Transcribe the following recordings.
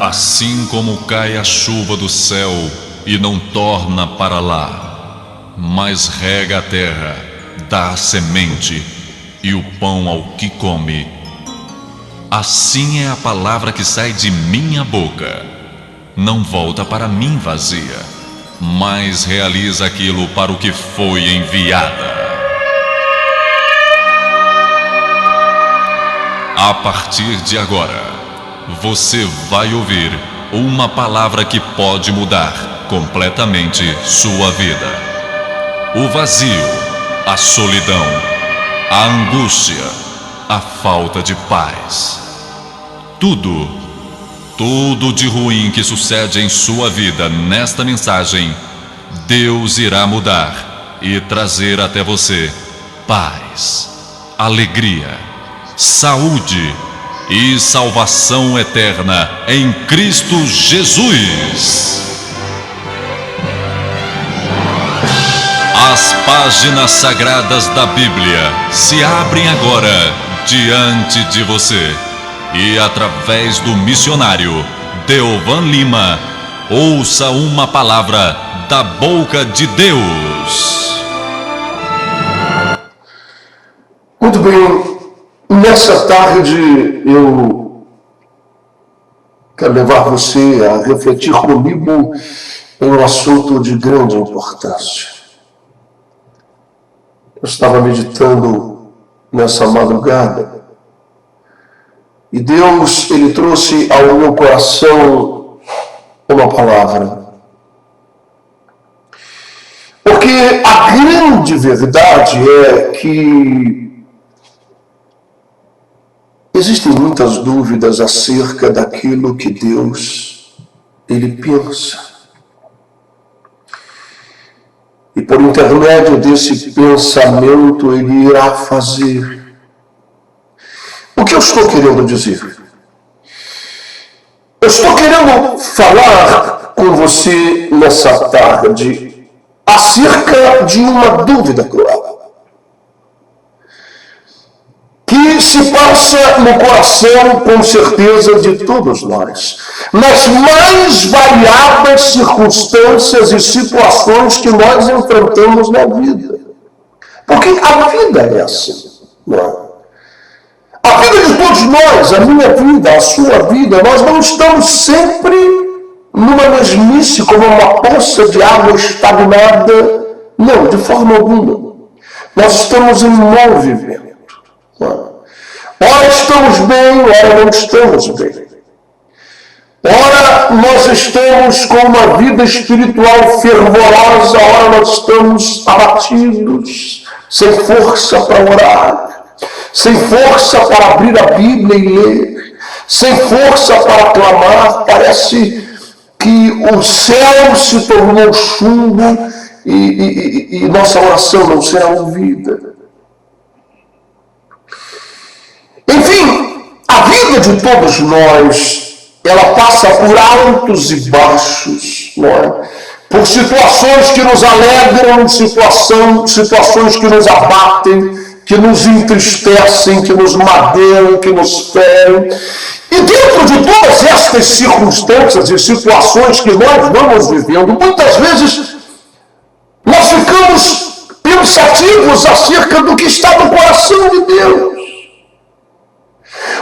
Assim como cai a chuva do céu e não torna para lá, mas rega a terra, dá a semente e o pão ao que come, assim é a palavra que sai de minha boca. Não volta para mim vazia, mas realiza aquilo para o que foi enviada. A partir de agora, você vai ouvir uma palavra que pode mudar completamente sua vida. O vazio, a solidão, a angústia, a falta de paz. Tudo de ruim que sucede em sua vida nesta mensagem, Deus irá mudar e trazer até você paz, alegria, saúde e salvação eterna em Cristo Jesus. As páginas sagradas da Bíblia se abrem agora diante de você e através do missionário Deovan Lima, ouça uma palavra da boca de Deus. Muito bem. Nessa tarde eu quero levar você a refletir comigo em um assunto de grande importância. Eu estava meditando nessa madrugada e Deus, Ele trouxe ao meu coração uma palavra. Porque a grande verdade é que existem muitas dúvidas acerca daquilo que Deus, Ele pensa. E por intermédio desse pensamento, Ele irá fazer. O que eu estou querendo dizer? Eu estou querendo falar com você nessa tarde acerca de uma dúvida clara que se passa no coração, com certeza, de todos nós, nas mais variadas circunstâncias e situações que nós enfrentamos na vida. Porque a vida é assim, não é? A vida de todos nós, a minha vida, a sua vida, nós não estamos sempre numa mesmice, como uma poça de água estagnada. Não, de forma alguma. Nós estamos em movimento. Ora estamos bem, ora não estamos bem. Ora nós estamos com uma vida espiritual fervorosa, ora nós estamos abatidos, sem força para orar, sem força para abrir a Bíblia e ler, sem força para clamar. Parece que o céu se tornou chumbo e nossa oração não será ouvida. Enfim, a vida de todos nós, ela passa por altos e baixos, não é? Por situações que nos alegram, situações que nos abatem, que nos entristecem, que nos madeiam, que nos ferem. E dentro de todas estas circunstâncias e situações que nós vamos vivendo, muitas vezes nós ficamos pensativos acerca do que está no coração de Deus.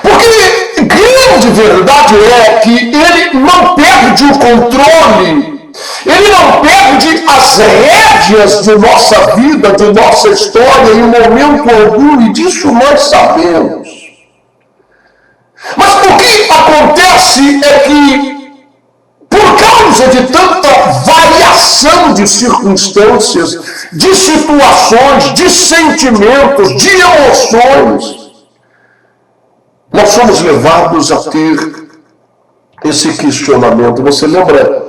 Porque grande verdade é que Ele não perde o controle, Ele não perde as rédeas de nossa vida, de nossa história em momento algum, e disso nós sabemos. Mas o que acontece é que, por causa de tanta variação de circunstâncias, de situações, de sentimentos, de emoções, nós somos levados a ter esse questionamento. Você lembra,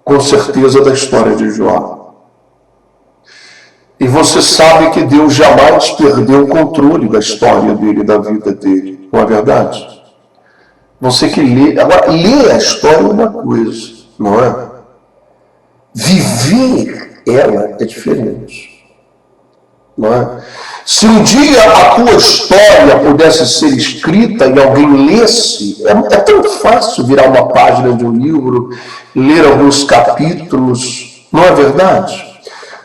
com certeza, da história de Jó. E você sabe que Deus jamais perdeu o controle da história dele, da vida dele. Não é verdade? Você que lê... Agora, ler a história é uma coisa, não é? Viver ela é diferente. não é? Se um dia a tua história pudesse ser escrita e alguém lesse, é tão fácil virar uma página de um livro, ler alguns capítulos, não é verdade?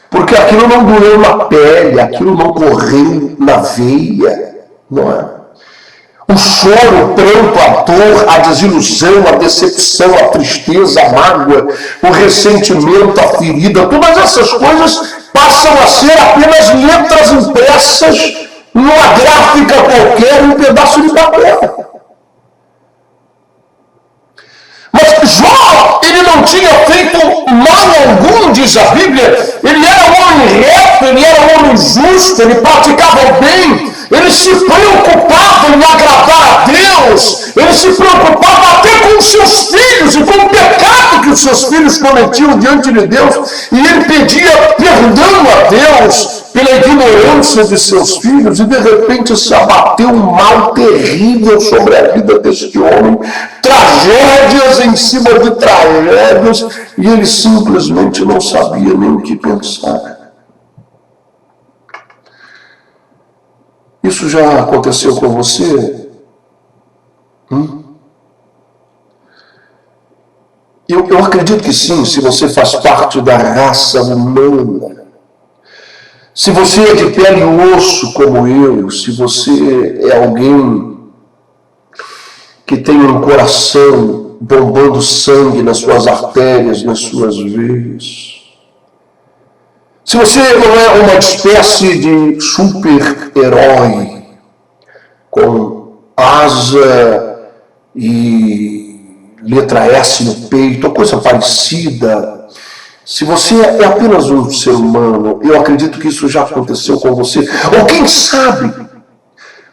Porque aquilo não doeu na pele, aquilo não correu na veia, não é? O choro, o pranto, a dor, a desilusão, a decepção, a tristeza, a mágoa, o ressentimento, a ferida, todas essas coisas passam a ser apenas letras impressas numa gráfica qualquer, um pedaço de papel. Mas Jó, ele não tinha feito mal algum, diz a Bíblia. Ele era um homem reto, ele era um homem justo, ele praticava o bem, ele se preocupava em agradar a Deus, ele se preocupava até com os seus filhos e com o pecado que os seus filhos cometiam diante de Deus, e ele pedia perdão a Deus pela ignorância de seus filhos, e de repente se abateu um mal terrível sobre a vida deste homem, tragédias em cima de tragédias, e ele simplesmente não sabia nem o que pensar. Isso já aconteceu com você? Eu acredito que sim, se você faz parte da raça humana. Se você é de pele e osso como eu, se você é alguém que tem um coração bombando sangue nas suas artérias, nas suas veias, se você não é uma espécie de super-herói com asa e letra S no peito, ou coisa parecida, se você é apenas um ser humano, eu acredito que isso já aconteceu com você. Ou quem sabe,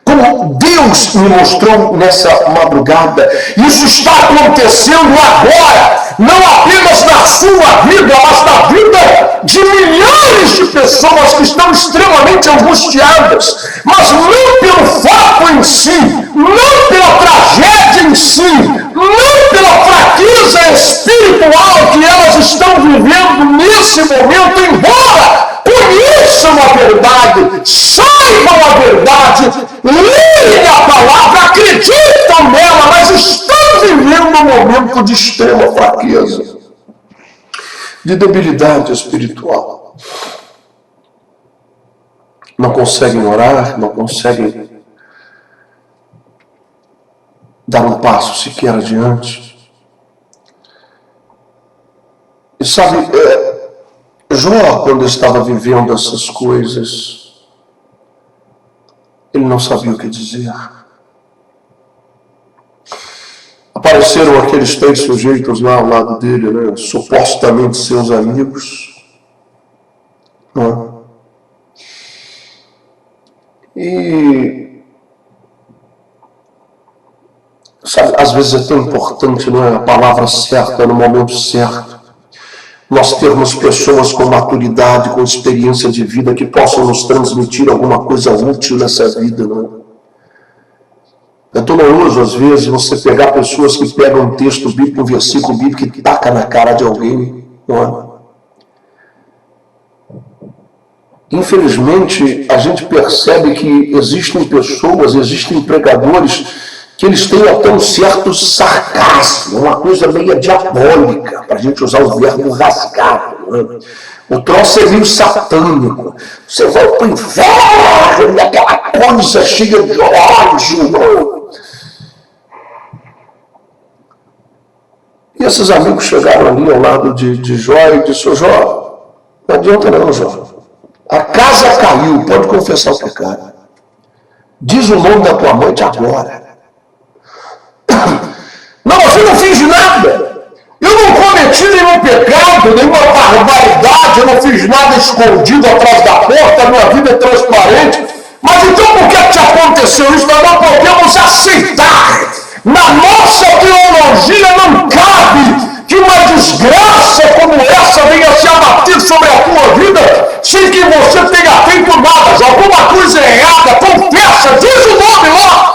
como Deus me mostrou nessa madrugada, isso está acontecendo agora, não apenas na sua vida, mas na vida de milhares de pessoas que estão extremamente angustiadas, mas não pelo fato em si, não pela tragédia em si, não pela fraqueza espiritual que elas estão vivendo nesse momento, embora conheçam a verdade, saibam a verdade, leem a palavra, acreditam nela, mas estão vivendo um momento de extrema fraqueza, de debilidade espiritual. Não conseguem orar, não conseguem dar um passo sequer adiante. E sabe, Jó, quando estava vivendo essas coisas, ele não sabia o que dizer. Apareceram aqueles 3 sujeitos lá ao lado dele, né? Supostamente seus amigos. Né? E, sabe, às vezes é tão importante, não é? A palavra certa no momento certo. Nós termos pessoas com maturidade, com experiência de vida, que possam nos transmitir alguma coisa útil nessa vida, não é? É doloroso, às vezes, você pegar pessoas que pegam um texto bíblico, um versículo bíblico e taca na cara de alguém, não é? Infelizmente, a gente percebe que existem pessoas, existem pregadores que eles têm até um certo sarcasmo, uma coisa meio diabólica, para a gente usar o verbo rasgado. Né? O troço é meio satânico. Você vai para o inferno, e aquela coisa cheia de ódio. Né? E esses amigos chegaram ali ao lado de Jó e disseram: Jó, não adianta não, Jó. A casa caiu, pode confessar o pecado. Diz o nome da tua mãe de agora. Não, mas eu não fiz nada. Eu não cometi nenhum pecado, nenhuma barbaridade, eu não fiz nada escondido atrás da porta, minha vida é transparente. Mas então por que te aconteceu isso? Nós não podemos aceitar. Na nossa teologia não cabe que uma desgraça como essa venha se abater sobre a tua vida sem que você tenha feito nada. Alguma coisa errada, confessa, diz o nome lá.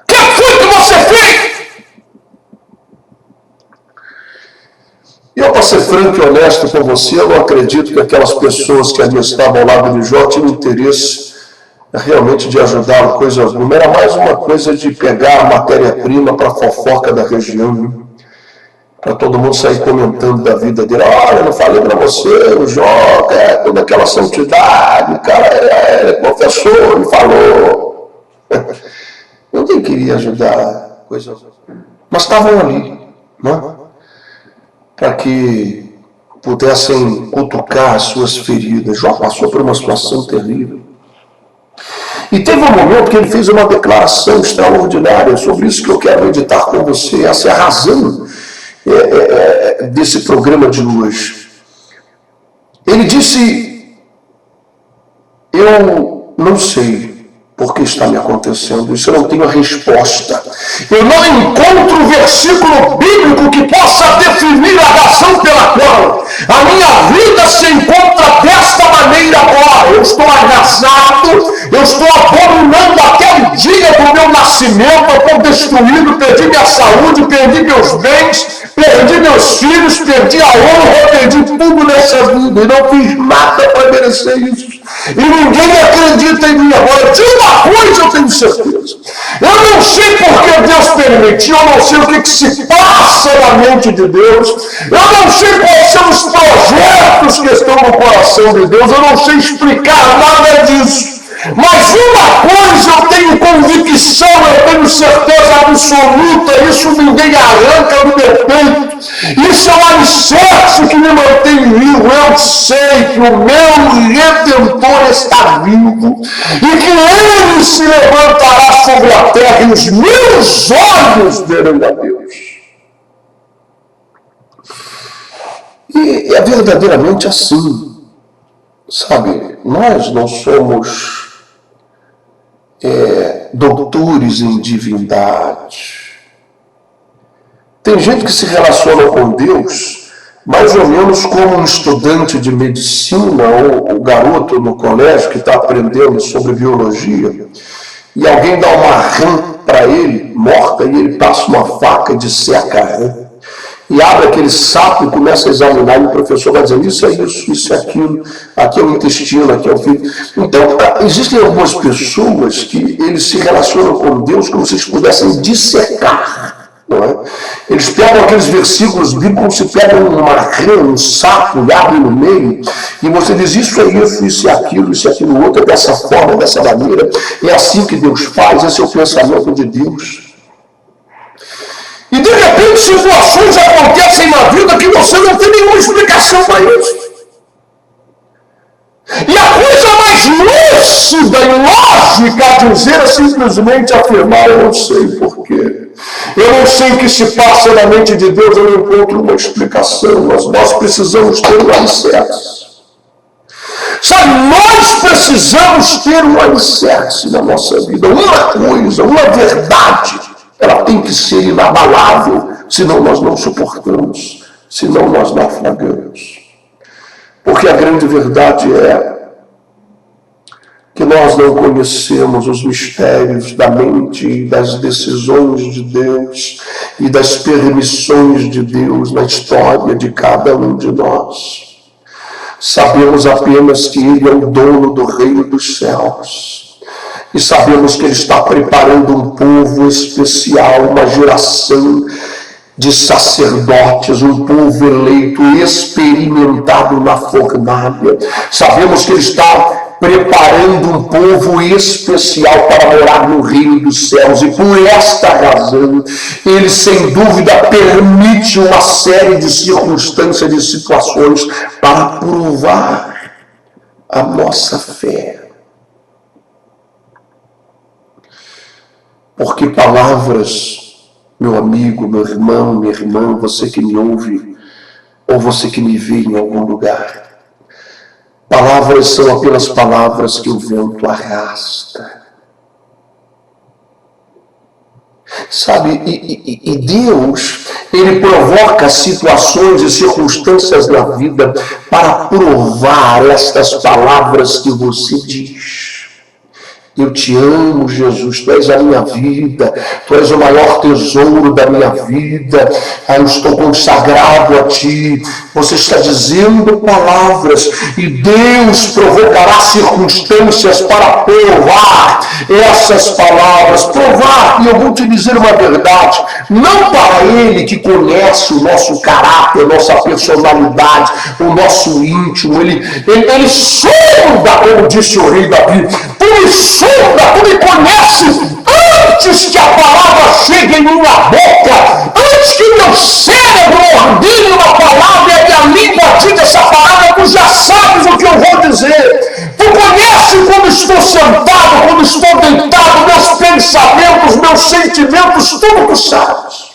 O que foi que você fez? E eu, para ser franco e honesto com você, eu não acredito que aquelas pessoas que ali estavam ao lado de Jó tinham interesse realmente de ajudá-lo, coisa alguma. Era mais uma coisa de pegar a matéria-prima para a fofoca da região, para todo mundo sair comentando da vida dele. Olha, eu não falei para você, o Jó, toda aquela santidade, o cara é professor, ele falou. Ninguém queria ajudar, coisa alguma. Mas estavam ali, não é? Para que pudessem cutucar as suas feridas. Jó passou por uma situação terrível. E teve um momento que ele fez uma declaração extraordinária, sobre isso que eu quero meditar com você. Essa é a razão desse programa de hoje. Ele disse: eu não sei por que está me acontecendo isso, eu não tenho a resposta. Eu não encontro versículo bíblico que possa definir a razão pela qual a minha vida se encontra desta maneira agora. Eu estou arrasado, eu estou abominando aquele dia do meu nascimento, eu estou destruído, perdi minha saúde, perdi meus bens, perdi meus filhos, perdi a honra, perdi tudo nessa vida e não fiz nada para merecer isso. E ninguém acredita em mim agora. De uma coisa eu tenho certeza: eu não sei por que Deus permitiu, eu não sei o que se passa na mente de Deus, eu não sei quais são os projetos que estão no coração de Deus, eu não sei explicar nada disso. Mas uma coisa eu tenho convicção, eu tenho certeza absoluta, isso ninguém arranca do meu peito, isso é um alicerce que me mantém vivo. Eu sei que o meu Redentor está vivo e que Ele se levantará sobre a terra e os meus olhos verão a Deus. E é verdadeiramente assim, sabe? Nós não somos doutores em divindade. Tem gente que se relaciona com Deus mais ou menos como um estudante de medicina ou o garoto no colégio que está aprendendo sobre biologia e alguém dá uma rã para ele, morta, e ele passa uma faca e disseca a rã e abre aquele sapo e começa a examinar, e o professor vai dizendo: isso é isso, isso é aquilo, aqui é o intestino, aqui é o fígado. Então, existem algumas pessoas que eles se relacionam com Deus como se eles pudessem dissecar, não é? Eles pegam aqueles versículos bíblicos como se pegam uma rã, um sapo, e abrem no meio, e você diz: isso é aquilo outro, é dessa forma, dessa maneira, é assim que Deus faz, esse é o pensamento de Deus. E de repente situações acontecem na vida que você não tem nenhuma explicação para isso. E a coisa mais lúcida e lógica a dizer é simplesmente afirmar: eu não sei porquê. Eu não sei o que se passa na mente de Deus, eu não encontro uma explicação. Nós precisamos ter um alicerce. Sabe, nós precisamos ter um alicerce na nossa vida. Uma coisa, uma verdade, ela tem que ser inabalável, senão nós não suportamos, senão nós naufragamos. Porque a grande verdade é que nós não conhecemos os mistérios da mente e das decisões de Deus e das permissões de Deus na história de cada um de nós. Sabemos apenas que Ele é o dono do reino dos céus. E sabemos que Ele está preparando um povo especial, uma geração de sacerdotes, um povo eleito, experimentado na fornalha. Sabemos que Ele está preparando um povo especial para morar no reino dos céus. E por esta razão, Ele sem dúvida permite uma série de circunstâncias, de situações para provar a nossa fé. Porque palavras, meu amigo, meu irmão, minha irmã, você que me ouve, ou você que me vê em algum lugar, palavras são apenas palavras que o vento arrasta. Sabe, e Deus, Ele provoca situações e circunstâncias na vida para provar estas palavras que você diz. Eu te amo, Jesus, tu és a minha vida, tu és o maior tesouro da minha vida, eu estou consagrado a ti. Você está dizendo palavras e Deus provocará circunstâncias para provar essas palavras. Provar, e eu vou te dizer uma verdade, não para Ele que conhece o nosso caráter, nossa personalidade, o nosso íntimo, ele sonda, como disse o rei Davi, tu me sonda, tu me conhece antes que a palavra chegue em minha boca, antes que meu cérebro ordene uma palavra e a minha língua diga essa palavra, tu já sabes o que eu vou dizer. Tu conhece quando estou sentado, quando estou deitado, meus pensamentos, meus sentimentos, tudo tu sabes.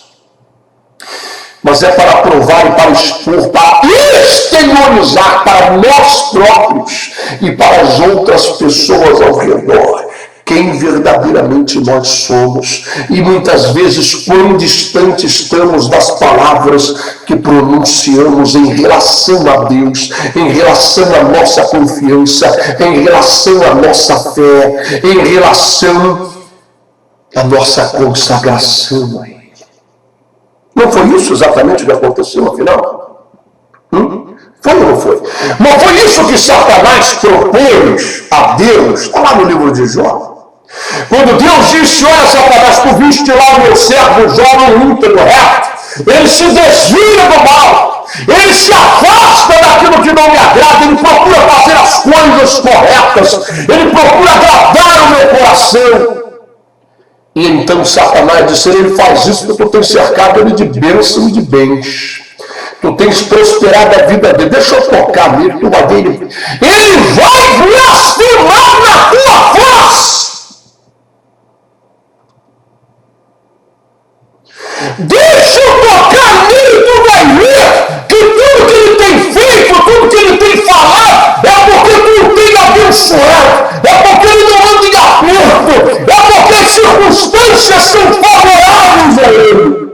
Mas é para provar e para expor, para exteriorizar para nós próprios e para as outras pessoas ao redor quem verdadeiramente nós somos. E muitas vezes quão distante estamos das palavras que pronunciamos em relação a Deus, em relação à nossa confiança, em relação à nossa fé, em relação à nossa consagração a Ele. Não foi isso exatamente o que aconteceu no final? Foi ou não foi? Não foi isso que Satanás propôs a Deus? Está lá no livro de Jó. Quando Deus disse, olha Satanás, tu viste lá o meu servo Jó no íntegro reto, ele se desvia do mal, ele se afasta daquilo que não me agrada, ele procura fazer as coisas corretas, ele procura agradar o meu coração. E então Satanás disse, ele faz isso porque tu tens cercado ele de bênção e de bens. Tu tens prosperado a vida dele. Deixa eu tocar nele, tu vai ver ele vai blasfemar na tua face. Deixa eu tocar nele, tu vai ver que tudo que ele tem feito, tudo que ele tem falado, é porque tu o tem abençoado, é porque ele não anda em aperto, é porque as circunstâncias são favoráveis a ele.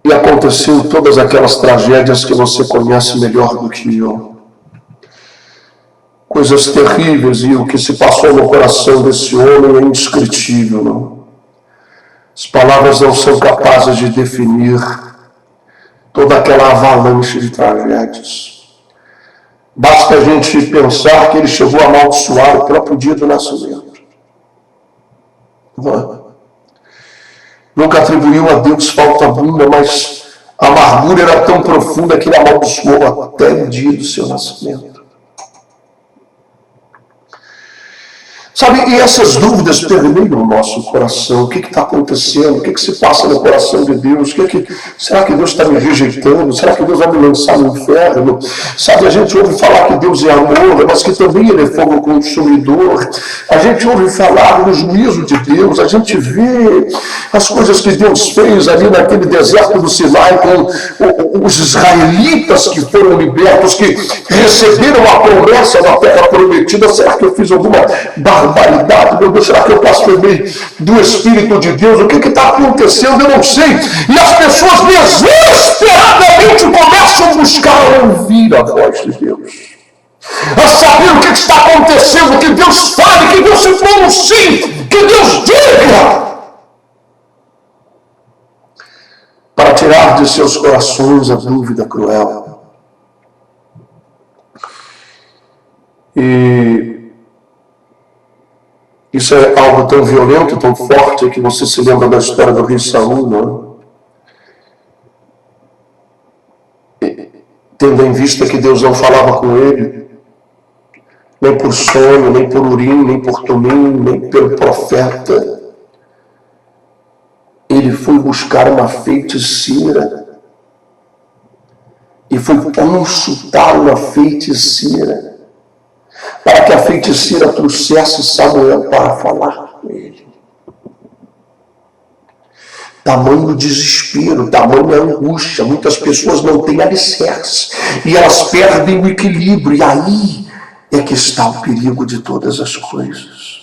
E aconteceu todas aquelas tragédias que você conhece melhor do que eu. Coisas terríveis, e o que se passou no coração desse homem é indescritível. Não? As palavras não são capazes de definir toda aquela avalanche de tragédias. Basta a gente pensar que ele chegou a amaldiçoar o próprio dia do nascimento. Não. Nunca atribuiu a Deus falta alguma, mas a amargura era tão profunda que ele amaldiçoou até o dia do seu nascimento. Sabe, e essas dúvidas permeiam o nosso coração. O que está acontecendo? O que se passa no coração de Deus? Será que Deus está me rejeitando? Será que Deus vai me lançar no inferno? Sabe, a gente ouve falar que Deus é amor, mas que também Ele é fogo consumidor. A gente ouve falar no juízo de Deus. A gente vê as coisas que Deus fez ali naquele deserto do Sinai com os israelitas que foram libertos, que receberam a promessa da terra prometida. Será que eu fiz alguma barbaridade? Meu Deus, será que eu blasfemei do Espírito de Deus? O que está acontecendo? Eu não sei. E as pessoas desesperadamente começam a buscar ouvir a voz de Deus, a saber o que está acontecendo, que Deus fale, que Deus se pronuncie, que Deus diga, para tirar de seus corações a dúvida cruel. E isso é algo tão violento, tão forte, que você se lembra da história do rei Saul, não é? Tendo em vista que Deus não falava com ele, nem por sonho, nem por Urim, nem por Tumim, nem pelo profeta, ele foi buscar uma feiticeira e foi consultar uma feiticeira, para que a feiticeira trouxesse Samuel para falar com ele. Tamanho desespero, tamanha angústia. Muitas pessoas não têm alicerce e elas perdem o equilíbrio. E aí é que está o perigo de todas as coisas.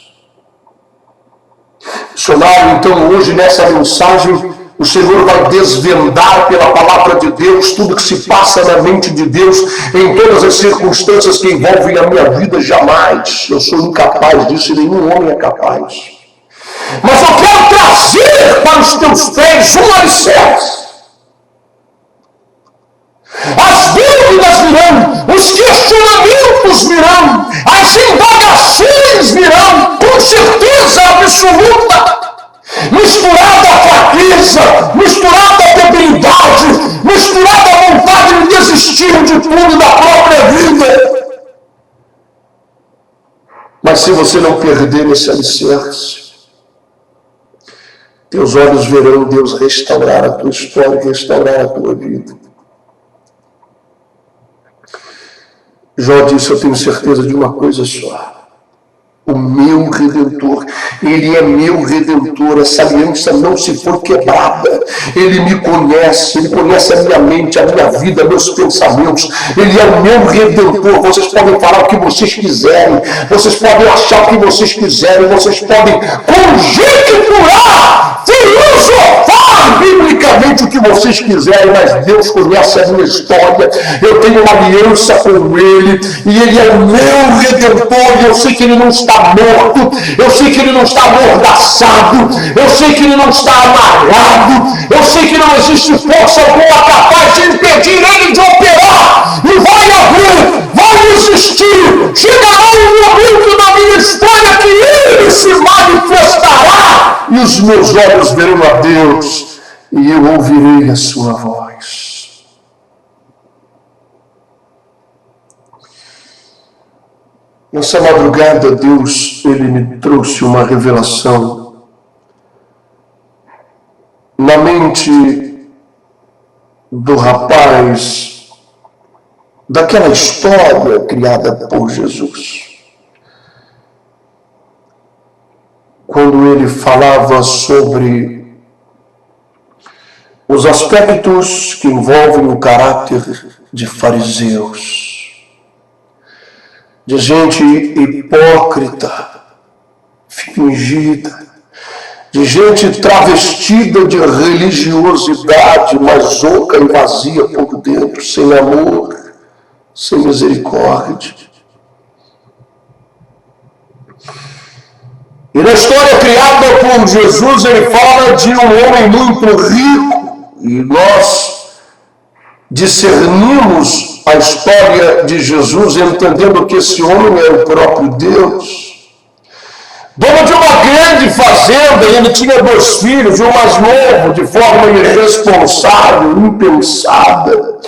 Missionário, então, hoje nessa mensagem, O Senhor vai desvendar pela palavra de Deus tudo que se passa na mente de Deus em todas as circunstâncias que envolvem a minha vida. Jamais. Eu sou incapaz disso e nenhum homem é capaz. Mas eu quero trazer para os teus pés um alicerce. As dúvidas virão, os questionamentos virão, as indagações virão, com certeza absoluta. Misturada à fraqueza, misturada à debilidade, misturada à vontade de desistir de tudo da própria vida. Mas se você não perder esse alicerce, teus olhos verão Deus restaurar a tua história, restaurar a tua vida. Jó disse, eu tenho certeza de uma coisa só. O meu Redentor, Ele é meu Redentor, essa aliança não se for quebrada. Ele me conhece, Ele conhece a minha mente, a minha vida, meus pensamentos. Ele é o meu Redentor. Vocês podem falar o que vocês quiserem, vocês podem achar o que vocês quiserem, vocês podem conjecturar, filosofar biblicamente o que vocês quiserem, mas Deus conhece a minha história. Eu tenho uma aliança com Ele, e Ele é o meu Redentor, e eu sei que Ele não está morto, eu sei que Ele não está amordaçado, eu sei que Ele não está amarrado, eu sei que não existe força alguma capaz de impedir Ele de operar, e vai abrir, vai existir, chegará um momento na minha história que Ele se manifestará, e os meus olhos verão a Deus, e eu ouvirei a sua voz. Nessa madrugada, Deus, Ele me trouxe uma revelação na mente do rapaz, daquela história criada por Jesus. Quando ele falava sobre os aspectos que envolvem o caráter de fariseus, de gente hipócrita, fingida, de gente travestida de religiosidade, mas oca e vazia por dentro, sem amor, sem misericórdia. E na história criada por Jesus, ele fala de um homem muito rico, e nós discernimos a história de Jesus entendendo que esse homem é o próprio Deus. Dono de uma grande fazenda, ele tinha 2 filhos, e o mais novo, de forma irresponsável, impensada,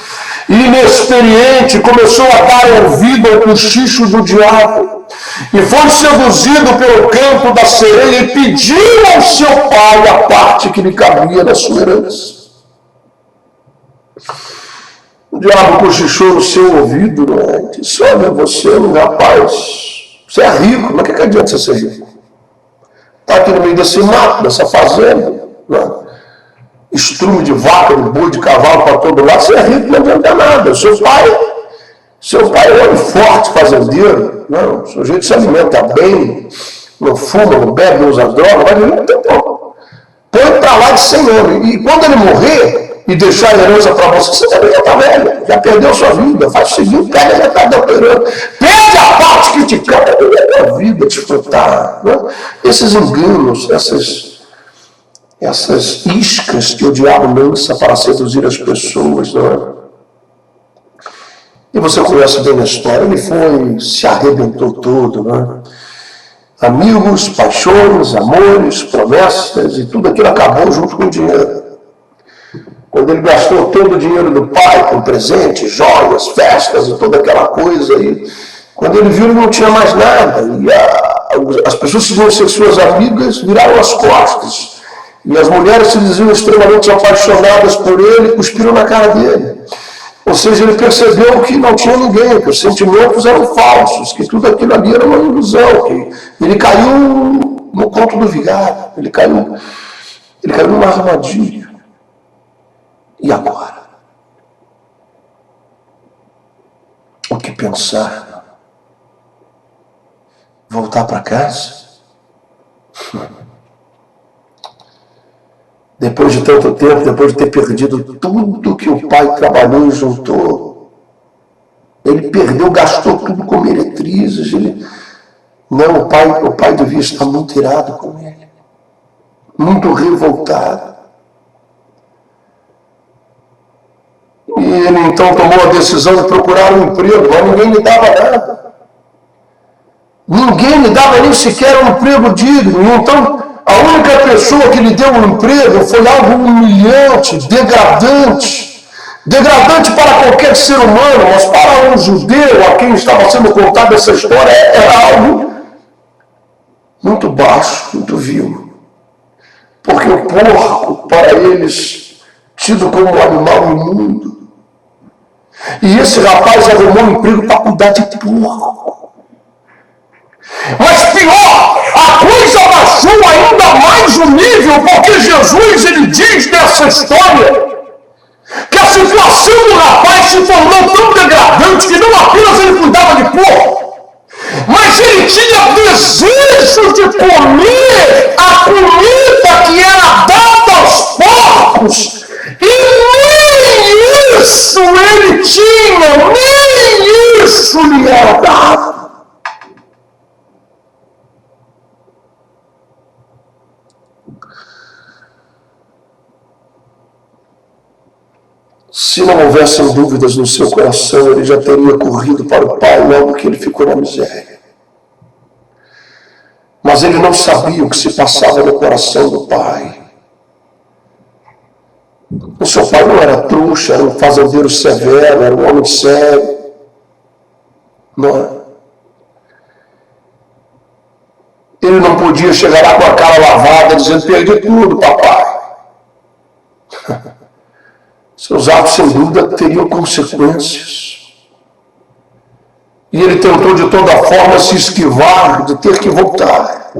inexperiente, começou a dar ouvido ao cochicho do diabo. E foi seduzido pelo canto da sereia e pediu ao seu pai a parte que lhe cabia da sua herança. O diabo cochichou no seu ouvido, né? Disse, olha, você, rapaz, você é rico, mas o que adianta você ser rico? Está aqui no meio desse mato, dessa fazenda, né? Estrume de vaca, de boi, de cavalo para todo lado, você é rico, não adianta nada. Seu pai é um homem forte, fazendeiro, não, o sujeito se alimenta bem, não fuma, não bebe, não usa droga, mas não tem pouco. Põe para lá de 100 anos. E quando ele morrer e deixar a herança para você, você também já está velho, já perdeu sua vida. Faz o seguinte, pega a metade da herança, perde a parte que te cabe da tua vida, desfrutar. Né? Esses enganos, essas iscas que o diabo lança para seduzir as pessoas, não é? E você conhece bem a história, ele foi, se arrebentou todo, né? Amigos, paixões, amores, promessas, e tudo aquilo acabou junto com o dinheiro. Quando ele gastou todo o dinheiro do pai com presentes, joias, festas e toda aquela coisa aí, quando ele viu, ele não tinha mais nada. E as pessoas que diziam ser suas amigas viraram as costas. E as mulheres se diziam extremamente apaixonadas por ele e cuspiram na cara dele. Ou seja, ele percebeu que não tinha ninguém, que os sentimentos eram falsos, que tudo aquilo ali era uma ilusão, que ele caiu no conto do vigário, ele caiu numa armadilha. E agora? O que pensar? Voltar para casa? depois de tanto tempo, depois de ter perdido tudo que o pai trabalhou e juntou, ele perdeu, gastou tudo com meretrizes. Não, o pai devia estar muito irado com ele, muito revoltado. E ele então tomou a decisão de procurar um emprego, mas ninguém lhe dava nada. Ninguém lhe dava nem sequer um emprego digno. E então, a única pessoa que lhe deu um emprego foi algo humilhante, degradante. Degradante para qualquer ser humano, mas para um judeu a quem estava sendo contada essa história, era algo muito baixo, muito vil. Porque o porco, para eles, tido como um animal imundo. E esse rapaz arrumou um emprego para cuidar de porco. Mas pior, a coisa baixou ainda mais o nível, porque Jesus, ele diz nessa história que a situação do rapaz se tornou tão degradante que não apenas ele cuidava de porco, mas ele tinha desejo de comer a comida que era dada aos porcos. E nem isso ele tinha, nem isso lhe era dado. Se não houvessem dúvidas no seu coração, ele já teria corrido para o pai logo que ele ficou na miséria. Mas ele não sabia o que se passava no coração do pai. O seu pai não era trouxa, era um fazendeiro severo, era um homem sério. Não é? Ele não podia chegar lá com a cara lavada dizendo: perdi tudo, papai. Seus atos, sem dúvida, teriam consequências. E ele tentou de toda forma se esquivar de ter que voltar.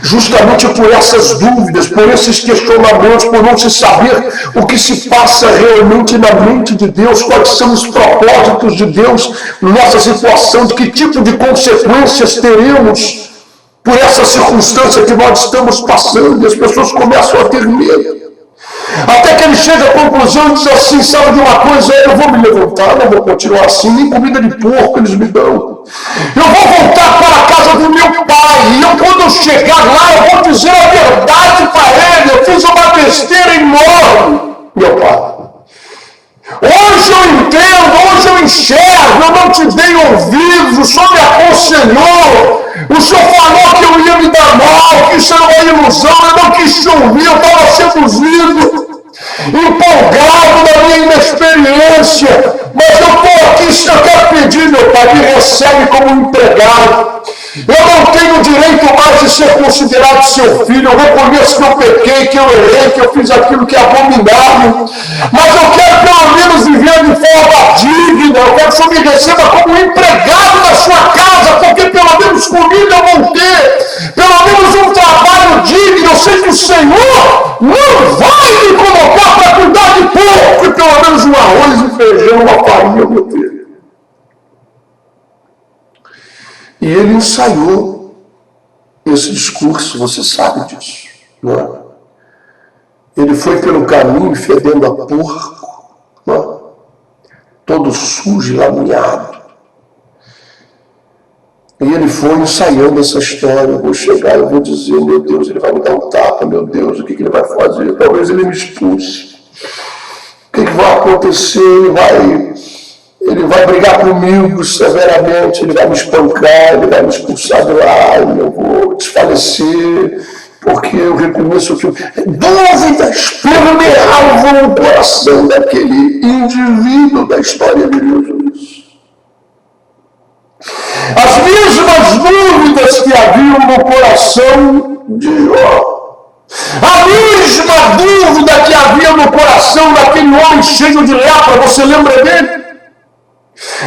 Justamente por essas dúvidas, por esses questionamentos, por não se saber o que se passa realmente na mente de Deus, quais são os propósitos de Deus nessa situação, de que tipo de consequências teremos por essa circunstância que nós estamos passando, e as pessoas começam a ter medo. Até que ele chega à conclusão e diz assim: sabe de uma coisa, eu vou me levantar, não vou continuar assim, nem comida de porco eles me dão. Eu vou voltar para a casa do meu pai, e quando eu chegar lá, eu vou dizer a verdade para ele: eu fiz uma besteira enorme, meu pai. Hoje eu entendo, hoje eu enxergo, eu não te dei ouvidos, o Senhor me aconselhou, o Senhor falou que eu ia me dar mal, que isso era uma ilusão, eu não quis te ouvir, eu estava seduzido, empolgado na minha inexperiência, mas eu estou aqui, eu quero pedir, meu pai, me recebe como um empregado. Eu não tenho direito mais de ser considerado seu filho. Eu reconheço que eu pequei, que eu errei, que eu fiz aquilo que é abominável. Mas eu quero pelo menos viver de forma digna. Eu quero que o Senhor me receba como um empregado da sua casa, porque pelo menos comida eu vou ter. Pelo menos um trabalho digno. Eu sei que o Senhor não vai me colocar para cuidar de porco, e pelo menos um arroz e feijão, uma farinha eu vou ter. E ele ensaiou esse discurso, você sabe disso, não é? Ele foi pelo caminho fedendo a porco, não é? Todo sujo e lameado. E ele foi ensaiando essa história: eu vou chegar, eu vou dizer, meu Deus, ele vai me dar um tapa, meu Deus, o que ele vai fazer? Talvez ele me expulse. O que vai acontecer? Ele vai brigar comigo severamente, ele vai me espancar, ele vai me expulsar de lá, eu vou desfalecer, porque eu reconheço que dúvidas permeavam o coração daquele indivíduo da história de Jesus. As mesmas dúvidas que haviam no coração de Jó. A mesma dúvida que havia no coração daquele homem cheio de lepra, você lembra dele?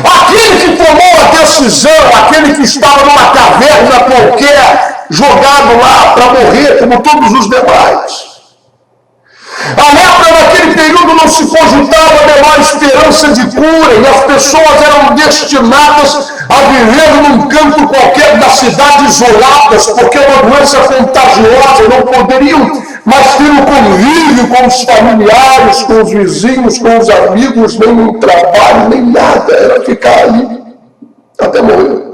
Aquele que tomou a decisão, aquele que estava numa caverna qualquer, jogado lá para morrer, como todos os demais. A lepra naquele período não se cogitava a menor esperança de cura, e as pessoas eram destinadas a viver num canto qualquer da cidade isoladas, porque é uma doença contagiosa, não poderiam mais ter o convívio com os familiares, com os vizinhos, com os amigos, nem no trabalho, nem nada, era ficar aí até morrer.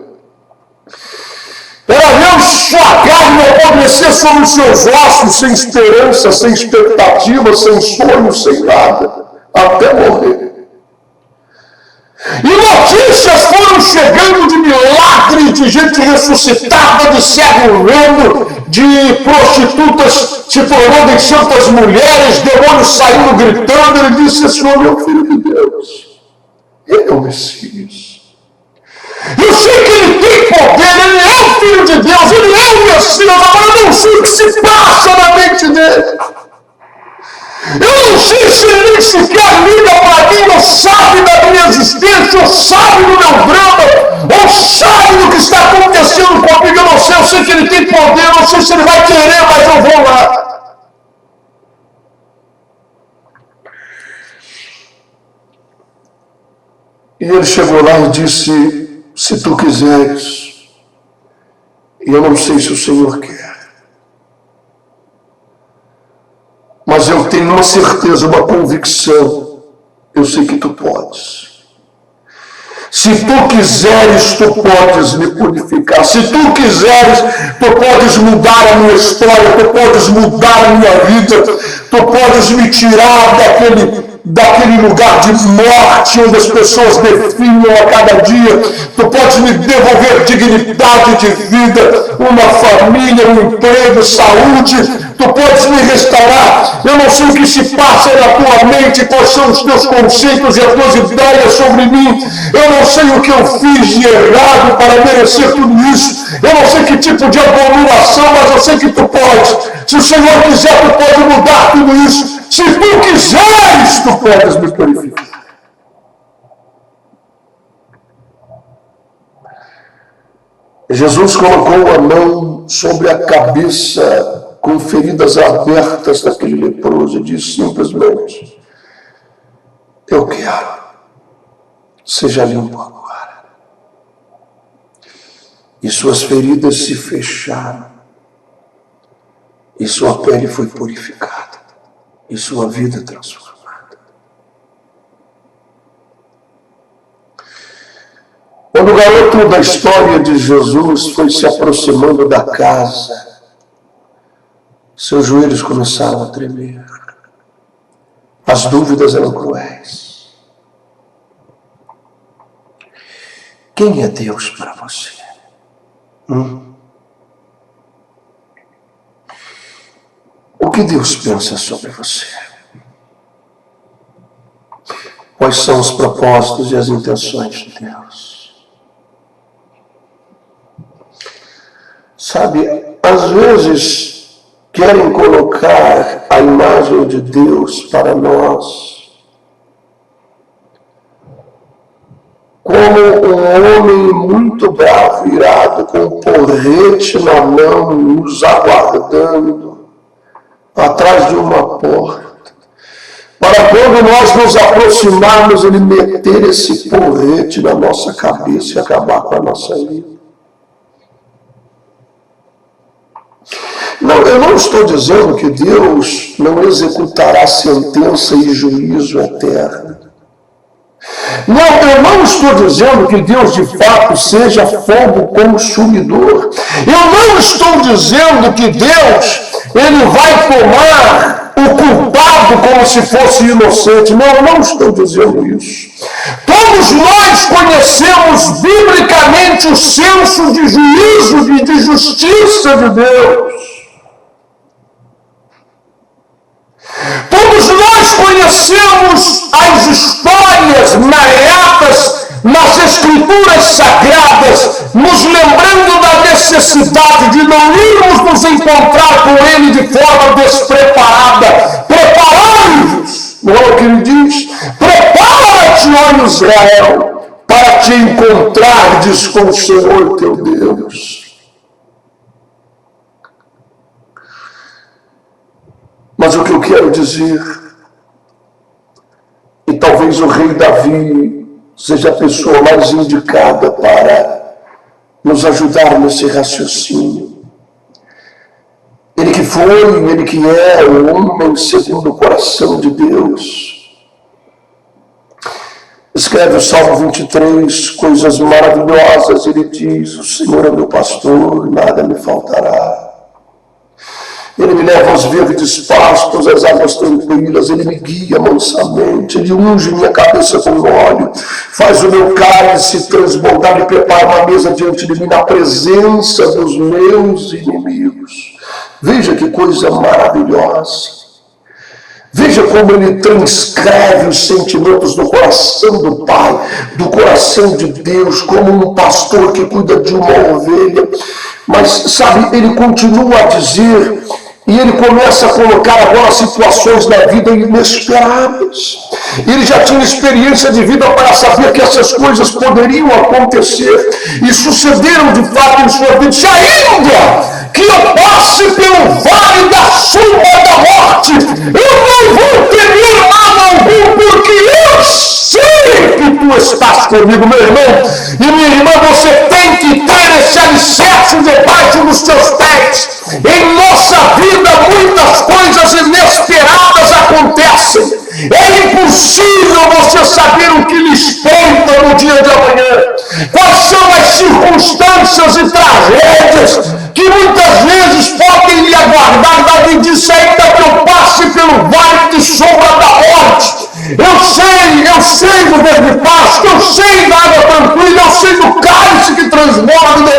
Era ver sua carne apodrecer sobre os seus ossos, sem esperança, sem expectativa, sem sonho, sem nada, até morrer. E notícias foram chegando de milagres, de gente ressuscitada, de cego vendo, de prostitutas se tornando em santas mulheres, demônios saindo gritando. Ele disse: esse homem é o Filho de Deus, ele é o Messias. Eu sei que ele tem poder, ele é o Filho de Deus, ele é o Messias. Agora eu não sei o que se passa na mente dele. Eu não sei se ele nem sequer liga para mim, ou sabe da minha existência, ou sabe do meu drama, ou sabe do que está acontecendo comigo. Eu não sei, eu sei que ele tem poder, eu não sei se ele vai querer, mas eu vou lá. E ele chegou lá e disse: se tu quiseres, e eu não sei se o Senhor quer, mas eu tenho uma certeza, uma convicção, eu sei que tu podes. Se tu quiseres, tu podes me purificar. Se tu quiseres, tu podes mudar a minha história, tu podes mudar a minha vida, tu podes me tirar daquele lugar de morte onde as pessoas definham a cada dia. Tu podes me devolver dignidade de vida, uma família, um emprego, saúde. Tu podes me restaurar. Eu não sei o que se passa na tua mente, quais são os teus conceitos e as tuas ideias sobre mim. Eu não sei o que eu fiz de errado para merecer tudo isso. Eu não sei que tipo de abominação, mas eu sei que tu podes. Se o Senhor quiser, tu pode mudar tudo isso. Se tu quiseres, tu podes me purificar. Jesus colocou a mão sobre a cabeça com feridas abertas daquele leproso e disse simplesmente: eu quero, seja limpo agora. E suas feridas se fecharam, e sua pele foi purificada, e sua vida transformada. Quando o garoto da história de Jesus foi se aproximando da casa, seus joelhos começaram a tremer. As dúvidas eram cruéis. Quem é Deus para você? O que Deus pensa sobre você? Quais são os propósitos e as intenções de Deus? Sabe, às vezes querem colocar a imagem de Deus para nós como um homem muito bravo, irado, com um porrete na mão, nos aguardando atrás de uma porta, para quando nós nos aproximarmos, ele meter esse porrete na nossa cabeça e acabar com a nossa vida. Não, eu não estou dizendo que Deus não executará sentença e juízo eterno. Não, eu não estou dizendo que Deus de fato seja fogo consumidor. Eu não estou dizendo que Deus ele vai tomar o culpado como se fosse inocente. Não, eu não estou dizendo isso. Todos nós conhecemos biblicamente o senso de juízo e de justiça de Deus. Todos nós conhecemos as histórias narradas nas Escrituras Sagradas, nos lembrando da necessidade de não irmos nos encontrar com Ele de forma despreparada. Preparai-vos, não é o que ele diz? Prepara-te, ó Israel, para te encontrardes com o Senhor teu Deus. Mas o que eu quero quero dizer, e talvez o rei Davi seja a pessoa mais indicada para nos ajudar nesse raciocínio. Ele que foi, ele que é o homem segundo o coração de Deus. Escreve o Salmo 23, coisas maravilhosas. Ele diz: o Senhor é meu pastor, nada me faltará. Ele me leva aos verdes pastos, às águas tranquilas. Ele me guia mansamente. Ele unge minha cabeça com óleo. Faz o meu cálice transbordar e prepara uma mesa diante de mim na presença dos meus inimigos. Veja que coisa maravilhosa. Veja como ele transcreve os sentimentos do coração do Pai, do coração de Deus, como um pastor que cuida de uma ovelha. Mas, sabe, ele continua a dizer, e ele começa a colocar agora situações na vida inesperáveis. Ele já tinha experiência de vida para saber que essas coisas poderiam acontecer, e sucederam de fato em sua vida. Se ainda que eu passe pelo vale da sombra da morte, eu não vou temer mal algum, porque eu sei que tu estás comigo, meu irmão. E minha irmã, você tem que ter esse alicerce debaixo dos seus pés. Em nossa vida, muitas coisas inesperadas acontecem. É impossível você saber o que lhe espanta no dia de amanhã. Quais são as circunstâncias e tragédias que muitas vezes podem lhe aguardar. Davi disse: ainda que eu passe pelo vale de sombra da morte, eu sei do verde pasto, eu sei da água tranquila, eu sei do cálice que transborda,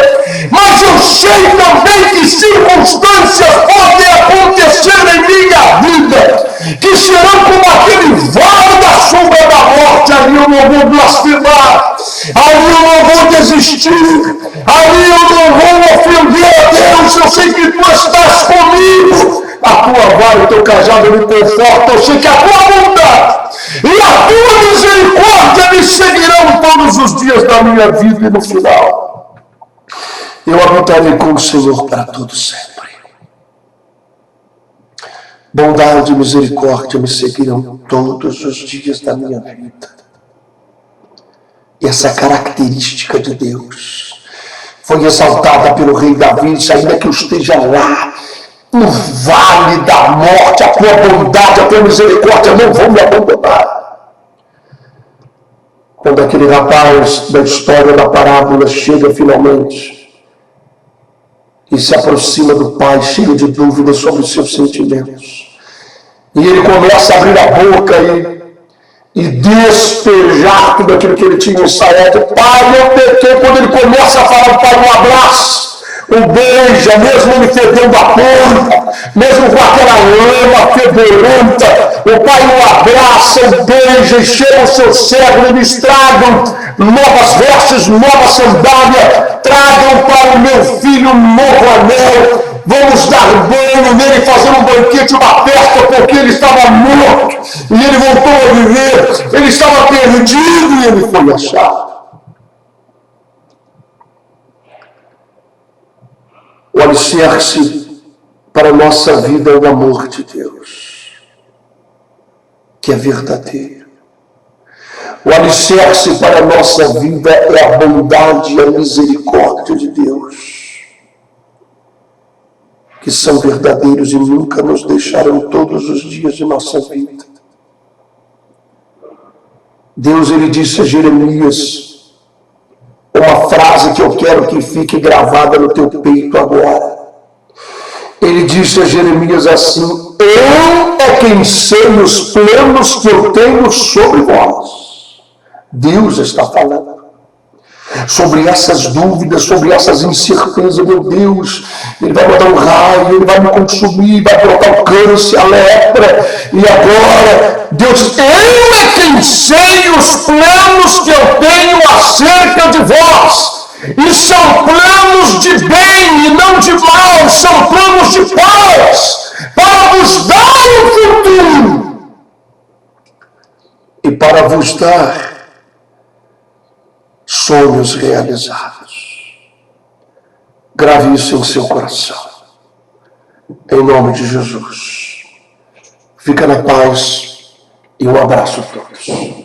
mas eu sei também que circunstâncias podem acontecer em minha vida, que serão como aquele vale da sombra da morte. Ali eu não vou blasfemar, ali eu não vou desistir, ali eu não vou ofender a Deus. Eu sei que tu estás comigo, a tua vara e o teu cajado me confortam. Eu sei que a tua bondade e a tua misericórdia me seguirão todos os dias da minha vida, e no final eu habitarei com o Senhor para todo sempre. Bondade e misericórdia me seguirão todos os dias da minha vida. E essa característica de Deus foi exaltada pelo rei Davi. Ainda que eu esteja lá no vale da morte, a tua bondade, a tua misericórdia não vão me abandonar. Quando aquele rapaz da história da parábola chega finalmente e se aproxima do pai, cheio de dúvidas sobre os seus sentimentos, e ele começa a abrir a boca e despejar tudo aquilo que ele tinha ensaiado. Pai, eu pequei. Quando ele começa a falar, o pai o abraça, o beija, mesmo ele fedendo a porco, mesmo com aquela lama fedorenta, o pai o abraça, o beija e chega o seu servo. Eles tragam novas vestes, nova sandália, tragam para o meu filho um novo anel. Vamos dar banho nele, fazer um banquete, uma festa, porque ele estava morto e ele voltou a viver. Ele estava perdido e ele foi achado. O alicerce para a nossa vida é o amor de Deus, que é verdadeiro. O alicerce para a nossa vida é a bondade e a misericórdia de Deus, que são verdadeiros e nunca nos deixarão todos os dias de nossa vida. Deus, ele disse a Jeremias uma frase que eu quero que fique gravada no teu peito agora. Ele disse a Jeremias assim: eu é quem sei os planos que eu tenho sobre vós. Deus está falando sobre essas dúvidas, sobre essas incertezas. Meu Deus, ele vai mandar um raio, ele vai me consumir, vai brotar o câncer, a lepra, e agora Deus diz: eu é quem sei os planos que eu tenho acerca de vós, e são planos de bem e não de mal, são planos de paz, para vos dar um futuro e para vos dar sonhos realizados. Grave isso em seu coração, em nome de Jesus. Fica na paz e um abraço a todos.